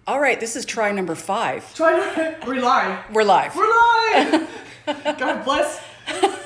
All right, this is try number 5. We're live. We're live. We're live! God bless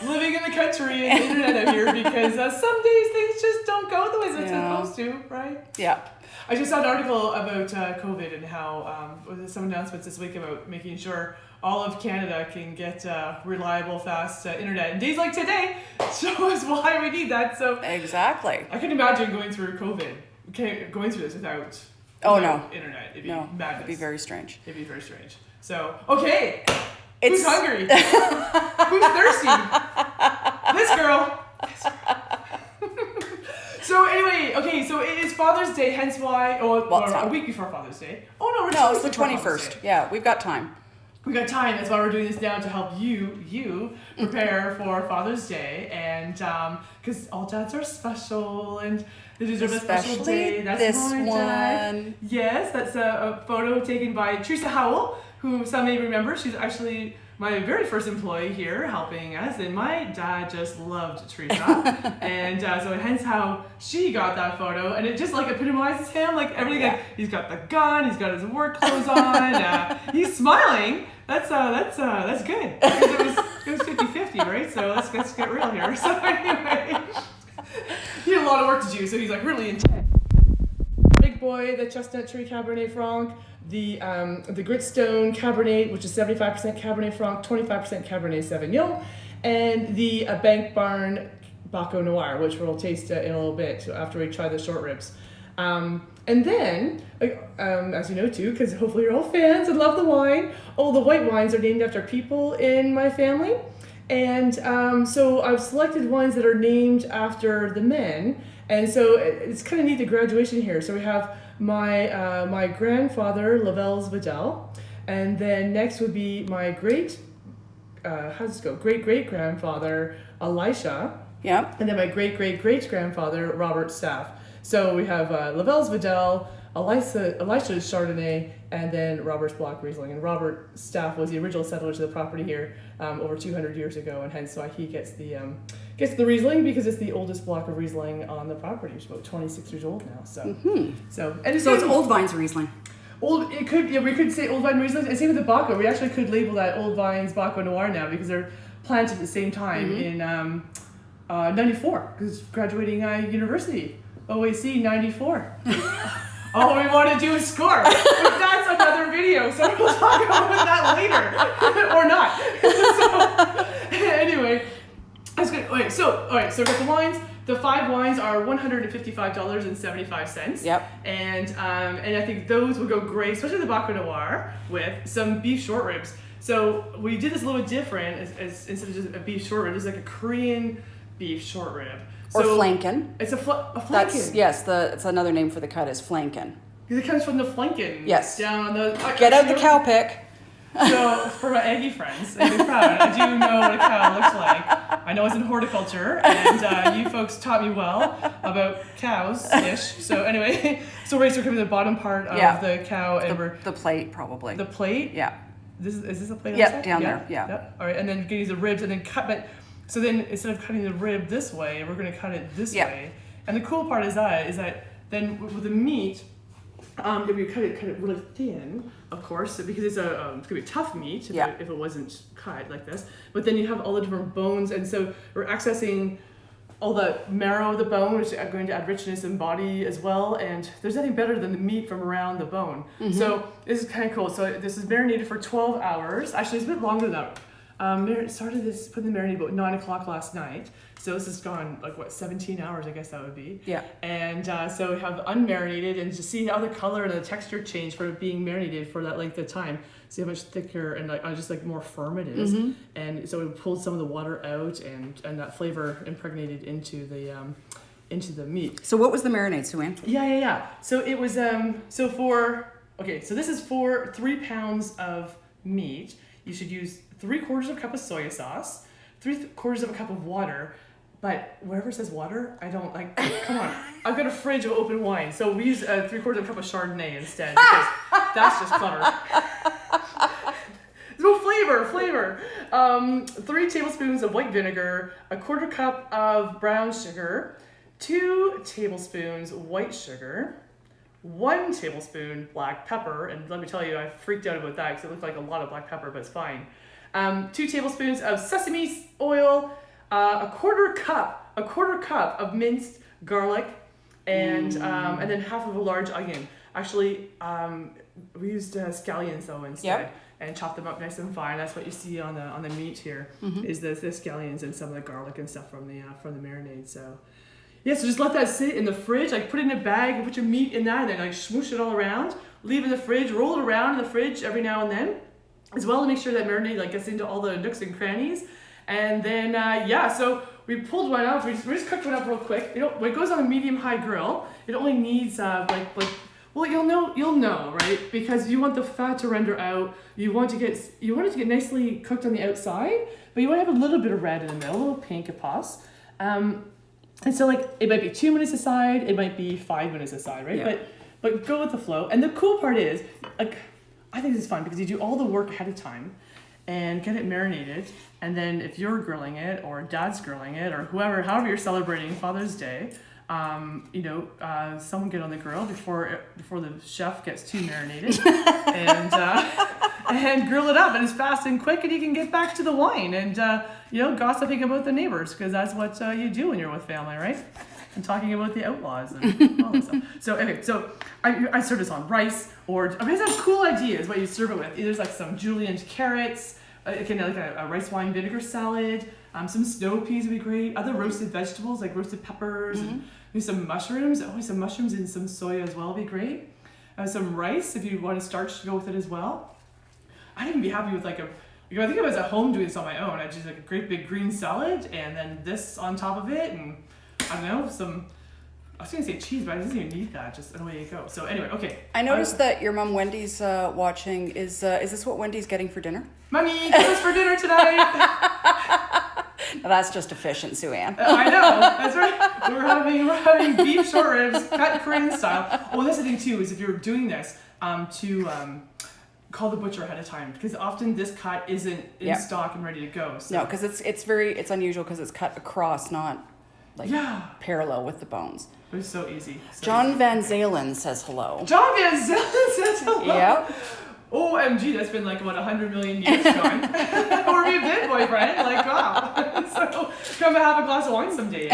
living in the country and the internet out here because some days things just don't go the way they're supposed to, right? Yeah. I just saw an article about COVID and how there's some announcements this week about making sure all of Canada can get reliable, fast internet. And days like today show us why we need that. So Exactly. I can imagine going through COVID, going through this without internet. It'd be madness. It'd be very strange. It'd be very strange. So, okay. It's Who's hungry? Who's thirsty? This girl. So anyway, okay, so it is Father's Day, hence why, or a week before Father's Day. Oh no, No, it's the 21st. Yeah, we've got time. We got time. That's why we're doing this now, to help you prepare for Father's Day, and because all dads are special and they deserve a special day. That's this my one. dad. Yes, that's a photo taken by Teresa Howell, who some may remember. She's actually my very first employee here helping us, and my dad just loved Teresa. And so hence how she got that photo, and it just like epitomizes him, like everything. Yeah. Like, he's got the gun, he's got his work clothes on, he's smiling. That's good. Because it was 50-50, right? So let's get real here. So anyway, he had a lot of work to do, so he's like really intense. Big Boy, the Chestnut Tree Cabernet Franc, the Gritstone Cabernet, which is 75% Cabernet Franc, 25% Cabernet Sauvignon, and the Bank Barn Baco Noir, which we'll taste in a little bit after we try the short ribs. And then, as you know too, because hopefully you're all fans and love the wine, all the white wines are named after people in my family. And so I've selected wines that are named after the men. And so it's kind of neat, the graduation here. So we have my grandfather, Lavelles Vidal. And then next would be my great grandfather, Elisha. Yeah. And then my great-great-great-grandfather, Robert Staff. So we have Lavelles Vidal, Elisha's Chardonnay, and then Robert's Block Riesling. And Robert Staff was the original settler to the property here over 200 years ago, and hence why he gets the Riesling, because it's the oldest block of Riesling on the property. It's about 26 years old now. So so it's Old Vines Riesling. We could say Old Vine Riesling, and same with the Baco. We actually could label that Old Vines Baco Noir now because they're planted at the same time in 94, because graduating university. OAC 94. All we want to do is score. But that's another video, so we'll talk about that later. Or not. So, anyway, that's good. Okay, so we got the wines. The 5 wines are $155.75. Yep. And I think those would go great, especially the Baco Noir, with some beef short ribs. So we did this a little bit different, as instead of just a beef short rib, it's like a Korean beef short rib. Or flanken. It's a flanken. It's another name for the cut is flanken. Because it comes from the flanken. Yes. Down on the... Get out the cow pick. So, for my Aggie friends, and be proud, I do know what a cow looks like. I know it's in horticulture, and you folks taught me well about cows-ish. So anyway, so we're coming to the bottom part of the cow, and the plate, probably. The plate? Yeah. Is this a plate? Yep, down there, yeah. Yep. All right, and then getting the ribs, and then cut, but... So then, instead of cutting the rib this way, we're going to cut it this way. And the cool part is that then with the meat, if you cut it really thin, of course, because it's going to be tough meat if it wasn't cut like this. But then you have all the different bones, and so we're accessing all the marrow of the bone, which is going to add richness in body as well. And there's nothing better than the meat from around the bone. Mm-hmm. So this is kind of cool. So this is marinated for 12 hours. Actually, it's a bit longer than that. Started this, put in the marinade about 9 o'clock last night. So this has gone 17 hours, I guess that would be. Yeah. And so we have unmarinated, and just see how the color and the texture change for being marinated for that length of time. See how much thicker and just more firm it is. Mm-hmm. And so it pulled some of the water out, and that flavor impregnated into the meat. So what was the marinade, Sue-Ann? Yeah. So it was so this is for 3 pounds of meat. You should use 3/4 of a cup of soy sauce, 3/4 of a cup of water, but wherever it says water, I don't like, come on. I've got a fridge of open wine, so we use 3/4 of a cup of Chardonnay instead, because that's just clever. There's no flavor. 3 tablespoons of white vinegar, 1/4 cup of brown sugar, 2 tablespoons white sugar, 1 tablespoon black pepper, and let me tell you, I freaked out about that because it looked like a lot of black pepper, but it's fine. 2 tablespoons of sesame oil, a quarter cup of minced garlic, and then half of a large onion. Actually, we used scallions though instead, and chopped them up nice and fine. That's what you see on the meat here, is the scallions and some of the garlic and stuff from the marinade. So yeah, so just let that sit in the fridge. Like put it in a bag and put your meat in that, and then like smoosh it all around. Leave it in the fridge. Roll it around in the fridge every now and then, as well, to make sure that marinade like gets into all the nooks and crannies. And then so we pulled one out. We just cooked one up real quick. You know, when it goes on a medium-high grill, it only needs well, you'll know, right? Because you want the fat to render out. You want it to get nicely cooked on the outside, but you want to have a little bit of red in the middle, a little pink if possible. And so like it might be 2 minutes aside, it might be 5 minutes aside, right? Yeah. But go with the flow. And the cool part is, like, I think this is fun because you do all the work ahead of time and get it marinated. And then if you're grilling it or dad's grilling it or however you're celebrating Father's Day, someone get on the grill before the chef gets too marinated and grill it up, and it's fast and quick, and you can get back to the wine and gossiping about the neighbors, because that's what you do when you're with family, right? And talking about the outlaws and all that stuff. So anyway, I serve this on rice, or I mean, some cool ideas what you serve it with. There's like some julienne carrots, again like a rice wine vinegar salad. Some snow peas would be great. Other roasted vegetables like roasted peppers, and maybe some mushrooms. Some mushrooms and some soya as well would be great. Some rice if you want to starch to go with it as well. I'd even be happy with I think if I was at home doing this on my own, I'd just like a great big green salad and then this on top of it, and I don't know, I was gonna say cheese, but I didn't even need that. Just away you go. So anyway, okay. I noticed that your mom Wendy's watching. Is this what Wendy's getting for dinner? Mommy, this is for dinner tonight. Now that's just efficient, Sue-Ann. I know, that's right. We're having beef short ribs, cut Korean style. Well, that's the thing too, is if you're doing this, to call the butcher ahead of time, because often this cut isn't in stock and ready to go. So. No, because it's unusual because it's cut across, not parallel with the bones. It was so easy. John Van Zalen says hello. John Van Zalen says hello. Yep. OMG, that's been like about 100 million years gone. Or we've been, boyfriend. Like, wow. So come and have a glass of wine someday.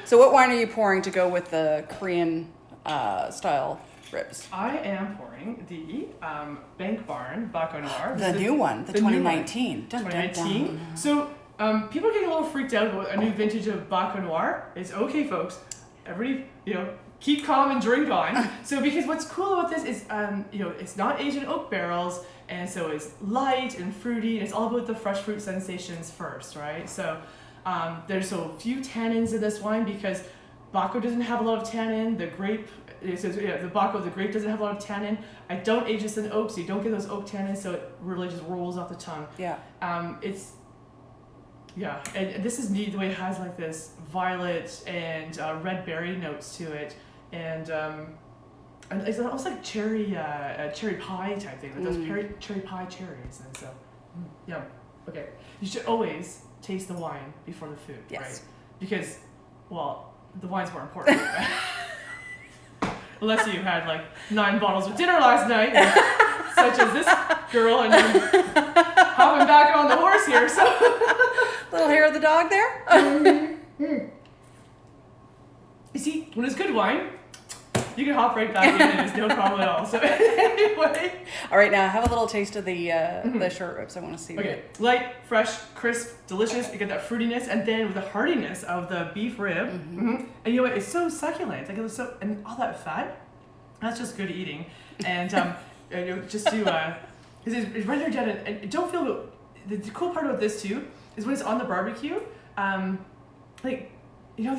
So what wine are you pouring to go with the Korean style ribs? I am pouring the Bank Barn Baco Noir. The new one, the 2019. 2019. So people are getting a little freaked out about a new vintage of Baco Noir. It's okay, folks. Everybody, keep calm and drink on. So because what's cool about this is, it's not aged in oak barrels, and so it's light and fruity, and it's all about the fresh fruit sensations first, right? So there's so few tannins in this wine because Baco doesn't have a lot of tannin. The grape, the Baco, the grape doesn't have a lot of tannin. I don't age this in oak, so you don't get those oak tannins, so it really just rolls off the tongue. Yeah. And this is neat the way it has like this violet and red berry notes to it, and it's almost like cherry pie type thing, like those cherry pie cherries, and so yum. Okay, you should always taste the wine before the food, right? Because, well, the wine's more important, right? Unless you had like 9 bottles of dinner last night, such as this girl, and hopping back on the horse here, so. Little hair of the dog there? You see, when it's good wine, you can hop right back in and it's no problem at all. So anyway. All right, now have a little taste of the short ribs. I want to see. Okay, light, fresh, crisp, delicious. You get that fruitiness, and then with the heartiness of the beef rib. And you know what? It's so succulent. Like and all that fat. That's just good eating. And just to because it's rendered down. And don't feel the cool part about this too is when it's on the barbecue. They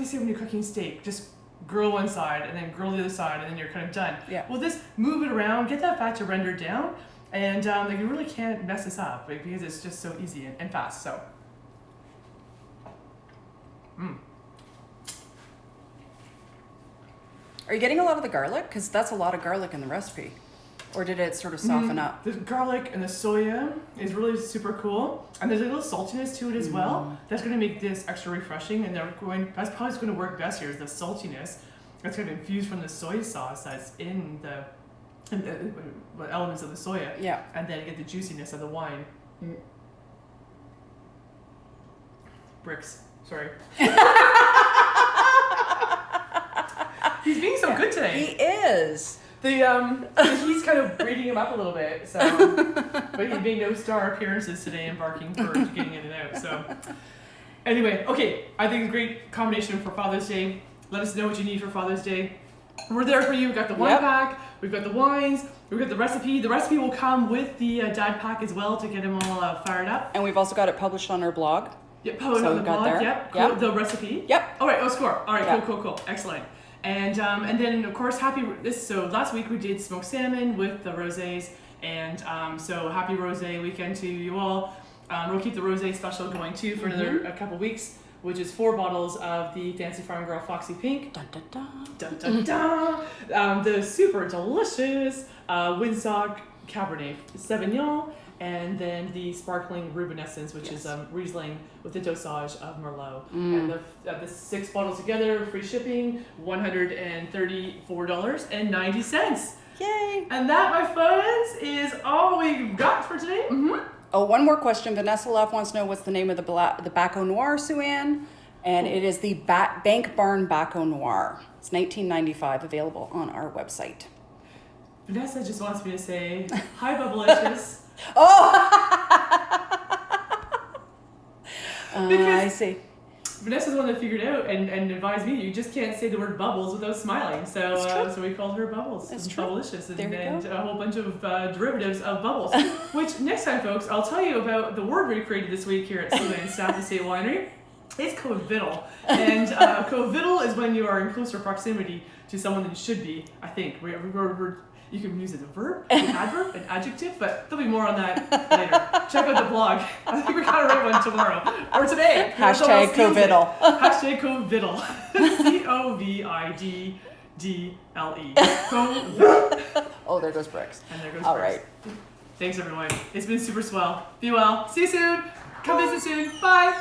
say when you're cooking steak, just grill one side and then grill the other side, and then you're kind of done. Yeah. Well, this move it around, get that fat to render down, and you really can't mess this up because it's just so easy and fast. So. Are you getting a lot of the garlic? Because that's a lot of garlic in the recipe. Or did it sort of soften up? The garlic and the soya is really super cool, and there's a little saltiness to it as well. That's going to make this extra refreshing, and that's probably going to work best here is the saltiness, It's kind of infused from the soy sauce that's in the elements of the soya. Yeah. And then you get the juiciness of the wine. Bricks. Sorry. He's being so good today. He is. He's kind of breeding him up a little bit. So, but he's made no star appearances today and barking for getting in and out. So, anyway, okay. I think it's a great combination for Father's Day. Let us know what you need for Father's Day. We're there for you. We've got the wine pack. We've got the wines. We've got the recipe. The recipe will come with the dad pack as well to get them all fired up. And we've also got it published on our blog. Yep, published on the blog. There. Yep, cool. The recipe. Yep. All right. Oh, score. All right. Yep. Cool. Excellent. And then of course so last week we did smoked salmon with the rosés, and so happy rosé weekend to you all. We'll keep the rosé special going too for another a couple weeks, which is 4 bottles of the Fancy Farm Girl Foxy Pink. Dun, dun, dun. Dun, dun, dun. The super delicious Windsock Cabernet Sauvignon, and then the sparkling Rubinescence, which is Riesling with the dosage of Merlot. And the 6 bottles together, free shipping, $134.90. Yay! And that, my friends, is all we've got for today. Oh, one more question. Vanessa Love wants to know what's the name of the Baco Noir, Sue-Ann. And it is the Bank Barn Baco Noir. It's $19.95, available on our website. Vanessa just wants me to say, hi, Bubblicious. I see. Vanessa's the one that figured out and advised me you just can't say the word bubbles without smiling. So so we called her Bubbles. That's and true. Bubblicious and There you go. a whole bunch of derivatives of bubbles. Which next time, folks, I'll tell you about the word we created this week here at Sue-Ann Staff Estate Winery. It's coviddle. And coviddle is when you are in closer proximity to someone than you should be, I think. You can use it as a verb, an adverb, an adjective, but there'll be more on that later. Check out the blog. I think we gotta write one tomorrow. Or today. Hashtag coviddle. Hashtag coviddle. COVIDDLE. Coviddle. Oh, there goes Bricks. And there goes All Bricks. right. Thanks, everyone. It's been super swell. Be well. See you soon. Come visit soon. Bye.